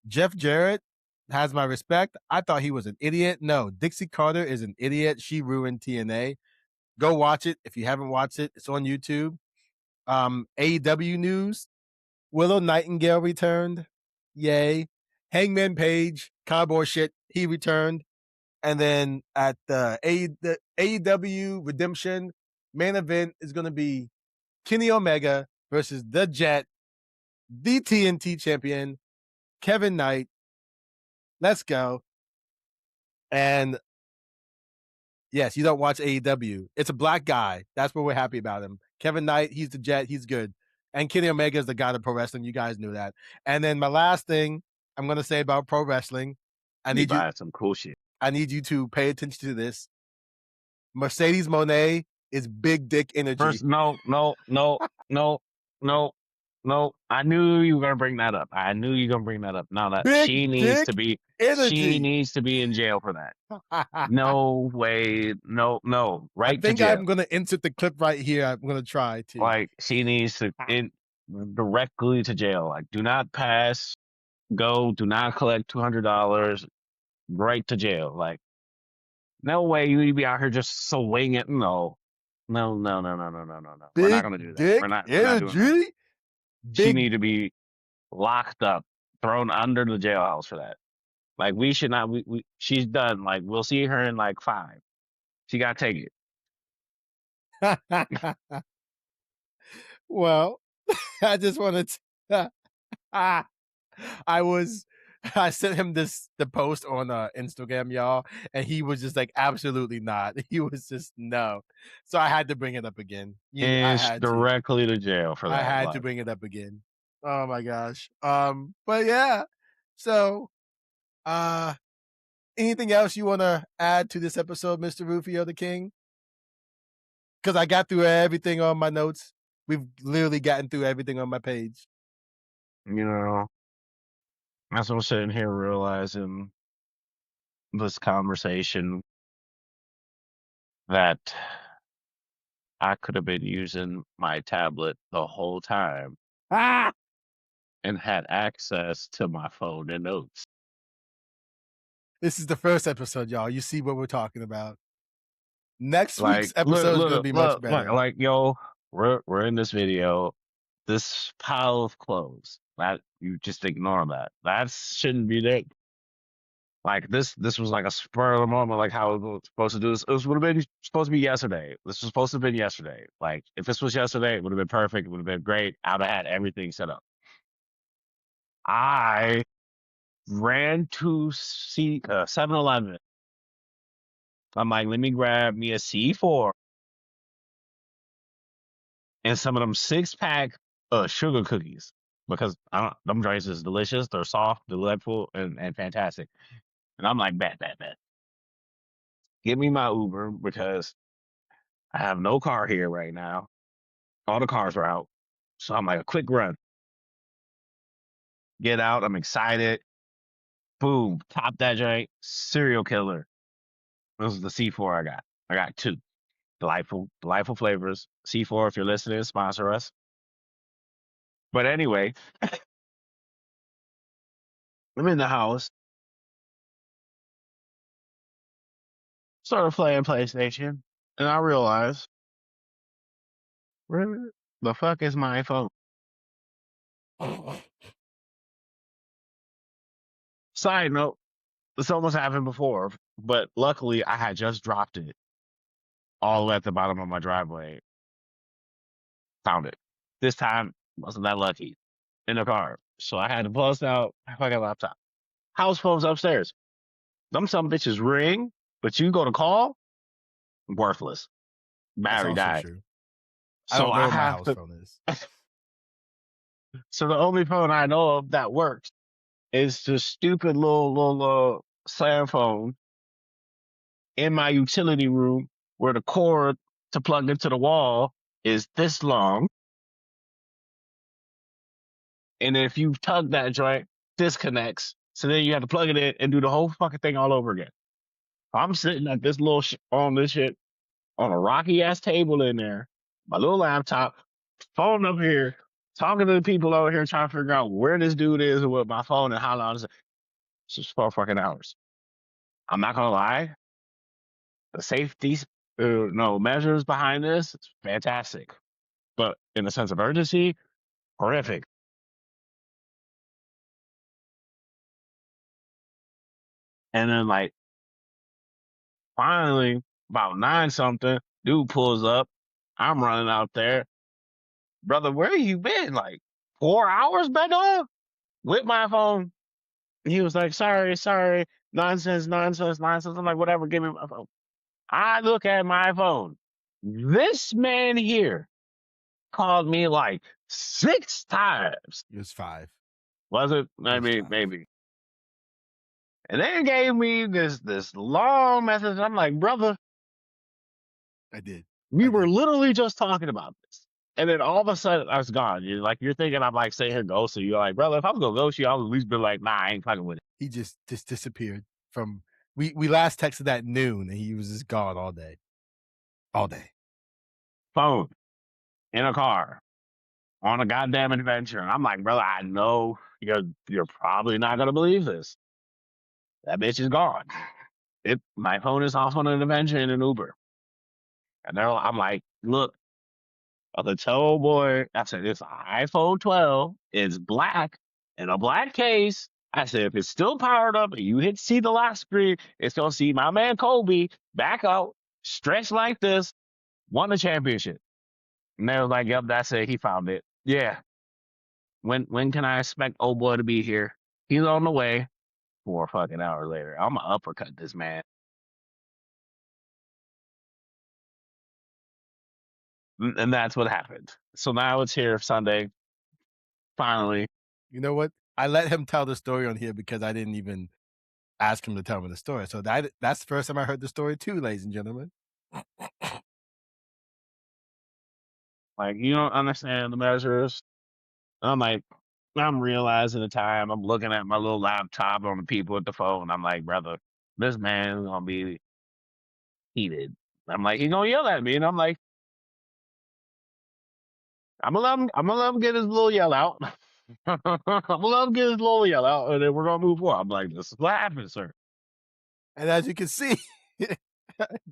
Jeff Jarrett has my respect. I thought he was an idiot. No, Dixie Carter is an idiot. She ruined TNA. Go watch it if you haven't watched it. It's on YouTube. AEW news: Willow Nightingale returned. Yay. Hangman Page, cowboy shit, he returned. And then at the AEW Redemption main event is going to be Kenny Omega versus the Jet, the TNT champion, Kevin Knight. Let's go. And yes, you don't watch AEW. It's a black guy. That's what we're happy about him. Kevin Knight, he's the Jet. He's good. And Kenny Omega is the god of pro wrestling. You guys knew that. And then my last thing I'm going to say about pro wrestling, I need you some cool shit. I need you to pay attention to this. Mercedes Moné is big dick energy. First, no. I knew you were gonna bring that up. Now that Big she needs dick to be, energy. she needs to be in jail for that. No way, no, right I think to jail. I'm gonna insert the clip right here. I'm gonna try to. Like she needs to directly to jail. Like do not pass, go, do not collect $200, right to jail. Like no way you be out here just swinging it. No. We're not gonna do that. Dick We're not energy. doing that. She Big need to be locked up, thrown under the jailhouse for that. Like we should not. She's done. Like we'll see her in like 5. She got to take it. Well, I just wanted to. I sent him the post on Instagram, y'all, and he was just like, absolutely not. He was just no. So I had to bring it up again. Directly to jail for that. I had to bring it up again. Oh my gosh. But yeah. So anything else you want to add to this episode, Mr. Rufio the King? Because I got through everything on my notes. We've literally gotten through everything on my page. You know, as I'm sitting here realizing this conversation that I could have been using my tablet the whole time and had access to my phone and notes. This is the first episode, y'all. You see what we're talking about. Next Like, week's episode is going to be much better. like, yo, we're in this video. This pile of clothes, that you just ignore that. That shouldn't be there. Like this was like a spur of the moment, like how it was supposed to do this. It would have been supposed to be yesterday. This was supposed to have been yesterday. Like if this was yesterday, it would have been perfect. It would have been great. I'd have had everything set up. I ran to see 7-Eleven. I'm like, let me grab me a C4 and some of them 6-pack sugar cookies because I don't. Them drinks is delicious. They're soft, delightful, and fantastic. And I'm like, bet. Give me my Uber because I have no car here right now. All the cars are out. So I'm like, a quick run. Get out. I'm excited. Boom. Top that joint. Serial killer. This is the C4 I got. I got 2. Delightful flavors. C4, if you're listening, sponsor us. But anyway, I'm in the house. Started playing PlayStation. And I realized, where the fuck is my phone? Side note, this almost happened before, but luckily I had just dropped it all the way at the bottom of my driveway. Found it. This time, wasn't that lucky. In the car. So I had to bust out my fucking laptop. House phone's upstairs. Some bitches ring, but you go to call, worthless. That's Battery also died. true. I So don't know I what my have house to. phone is. So the only phone I know of that works is the stupid little sand phone in my utility room where the cord to plug into the wall is this long. And if you tug that joint, disconnects. So then you have to plug it in and do the whole fucking thing all over again. I'm sitting at this little on this shit on a rocky ass table in there, my little laptop, phone up here, talking to the people over here trying to figure out where this dude is and what my phone and how long is it. It's just 4 fucking hours. I'm not gonna lie, the safety no measures behind this, it's fantastic. But in the sense of urgency, horrific. And then like finally, about 9 something, dude pulls up. I'm running out there. Brother, where you been? Like 4 hours, bad dog? With my phone. He was like, sorry, nonsense. I'm like, whatever, give me my phone. I look at my phone. This man here called me like 6 times. It was 5. Was it? It I was mean, 5. maybe. And then gave me this long message. I'm like, brother, I did. we I were did. literally just talking about this. And then all of a sudden, I was gone. You're thinking I'm like sitting here ghosting you. You're like, brother, if I was gonna ghost you, I would at least be like, nah, I ain't fucking with it. He just disappeared from. We last texted at noon, and he was just gone all day. All day. Phone in a car on a goddamn adventure. And I'm like, brother, I know you're probably not gonna believe this. That bitch is gone. My phone is off on an adventure in an Uber. And I'm like, look, the tell boy, I said, it's an iPhone 12. It's black in a black case. I said, if it's still powered up and you hit see the last screen, it's gonna see my man Kobe back out, stretched like this, won the championship. And they was like, yep, that's it. He found it. Yeah. When can I expect old boy to be here? He's on the way. 4 fucking hours later, I'm gonna uppercut this man. And that's what happened. So now it's here Sunday. Finally. You know what? I let him tell the story on here because I didn't even ask him to tell me the story. So that's the first time I heard the story too, ladies and gentlemen. Like, you don't understand the measures. I'm like, I'm realizing the time. I'm looking at my little laptop on the people at the phone. I'm like, brother, this man is gonna be heated. I'm like, he's gonna yell at me, and I'm like, I'm gonna let him get his little yell out. I'm gonna let him get his little yell out, and then we're gonna move forward. I'm like, this is what happens, sir. And as you can see,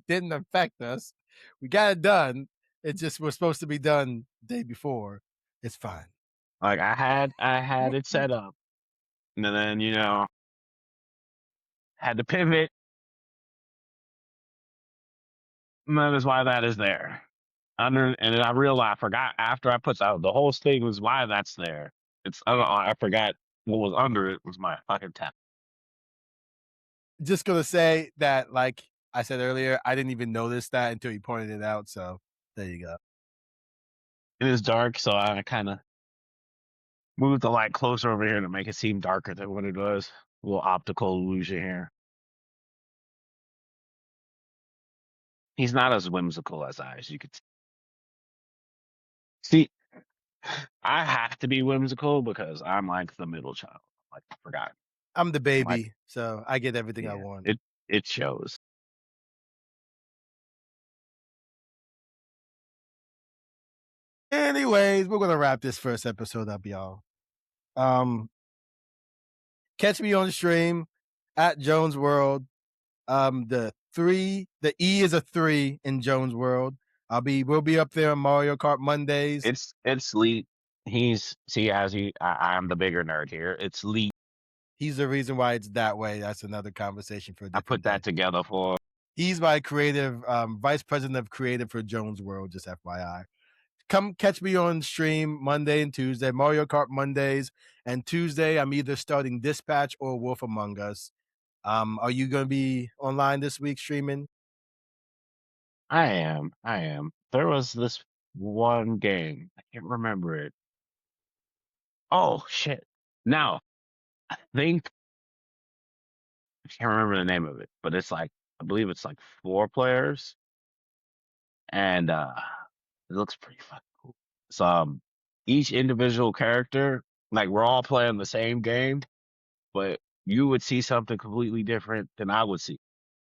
Didn't affect us. We got it done. It just was supposed to be done the day before. It's fine. Like I had it set up, and then had to pivot, and that is why that is there. And then I realized I forgot after I put out the whole thing was why that's there. I don't know, I forgot what was under it was my fucking tap. Just gonna say that, like I said earlier, I didn't even notice that until you pointed it out. So there you go. It is dark, so I kind of moved the light closer over here to make it seem darker than what it was. A little optical illusion here. He's not as whimsical as I, as you could see. I have to be whimsical because I'm like the middle child. Like I forgot. I'm the I'm like, baby, so I get everything I yeah, want. it shows. Anyways, we're gonna wrap this first episode up, y'all. Um, catch me on stream at Jones World. The E is a 3 in Jones World. We'll be up there on Mario Kart Mondays. It's Lee. I'm the bigger nerd here. It's Lee. He's the reason why it's that way. That's another conversation for a I different put day. that together for. He's my creative vice president of creative for Jones World, just FYI. Come catch me on stream Monday and Tuesday, Mario Kart Mondays, and Tuesday I'm either starting Dispatch or Wolf Among Us. Are you going to be online this week streaming? I am. I am. There was this one game. I can't remember it. Oh shit! Now I think I can't remember the name of it, but it's like I believe it's like 4 players, and it looks pretty fucking cool. So each individual character, like we're all playing the same game, but you would see something completely different than I would see.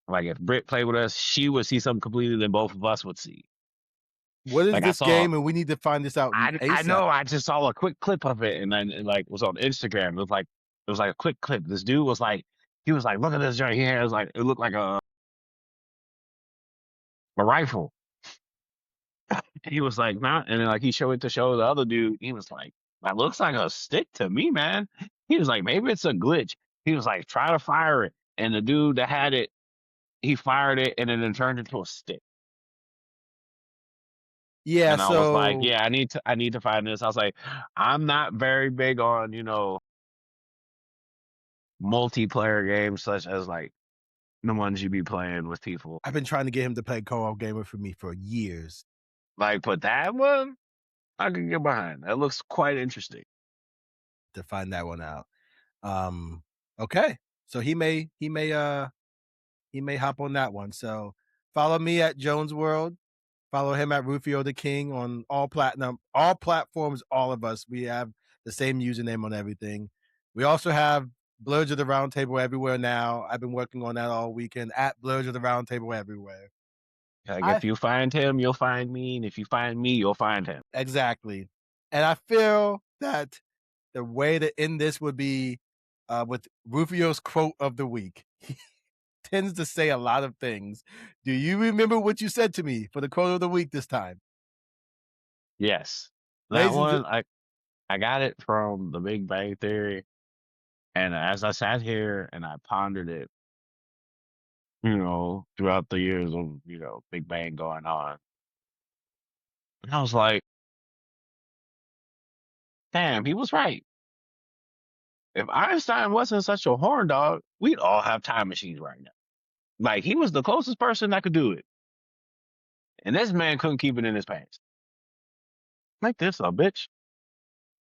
Like if Britt played with us, she would see something completely than both of us would see. What is Like I this saw, game? And we need to find this out I ASAP. know, I just saw a quick clip of it, and then it like was on Instagram. It was like a quick clip. This dude was like, he was like, look at this joint here. It was like it looked like a rifle. He was like, not, and then like he showed it to show the other dude. He was like, that looks like a stick to me, man. He was like, maybe it's a glitch. He was like, try to fire it, and the dude that had it, he fired it, and then it turned into a stick. Yeah, And I was like, so yeah, I need to find this. I was like, I'm not very big on, multiplayer games such as like the ones you be playing with people. I've been trying to get him to play co-op gamer for me for years. Like, but that one I can get behind. That looks quite interesting. To find that one out. Okay. So he may hop on that one. So follow me at Jones World. Follow him at Rufio the King on all platforms, all of us. We have the same username on everything. We also have Blerds of the Roundtable everywhere now. I've been working on that all weekend at Blerds of the Roundtable everywhere. Like, if you find him, you'll find me, and if you find me, you'll find him. Exactly. And I feel that the way to end this would be with Rufio's quote of the week. He tends to say a lot of things. Do you remember what you said to me for the quote of the week this time? Yes, that Ladies and one I got it from The Big Bang Theory, and as I sat here and I pondered it, throughout the years of Big Bang going on, and I was like, damn, he was right. If Einstein wasn't such a horn dog, we'd all have time machines right now. Like he was the closest person that could do it, and this man couldn't keep it in his pants. Like this, a bitch.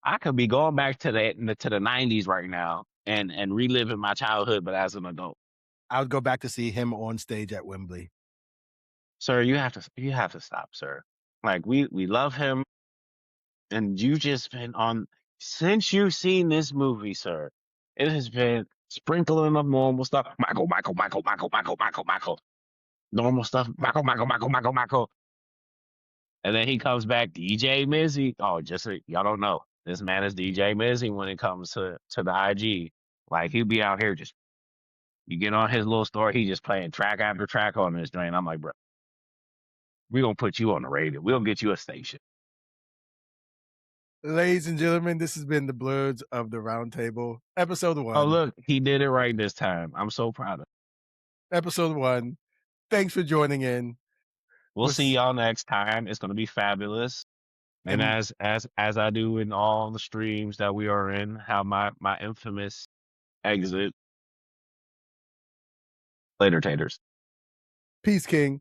I could be going back to the '90s right now and reliving my childhood, but as an adult. I would go back to see him on stage at Wembley. Sir, you have to stop, sir. Like we love him, and you just been on since you've seen this movie, sir. It has been sprinkling of normal stuff. Michael, Michael, Michael, Michael, Michael, Michael, Michael. Normal stuff. Michael, Michael, Michael, Michael, Michael. And then he comes back, DJ Mizzy. Oh, just so y'all don't know, this man is DJ Mizzy when it comes to the IG. Like he'll be out here just You get on his little story, he just playing track after track on this joint. I'm like, bro, we gonna put you on the radio. We'll get you a station. Ladies and gentlemen, this has been the Blerds of the Roundtable, episode 1. Oh, look, he did it right this time. I'm so proud of him. Episode 1. Thanks for joining in. We'll see y'all next time. It's gonna be fabulous. And as I do in all the streams that we are in, how my infamous exit. Later, taters. Peace, King.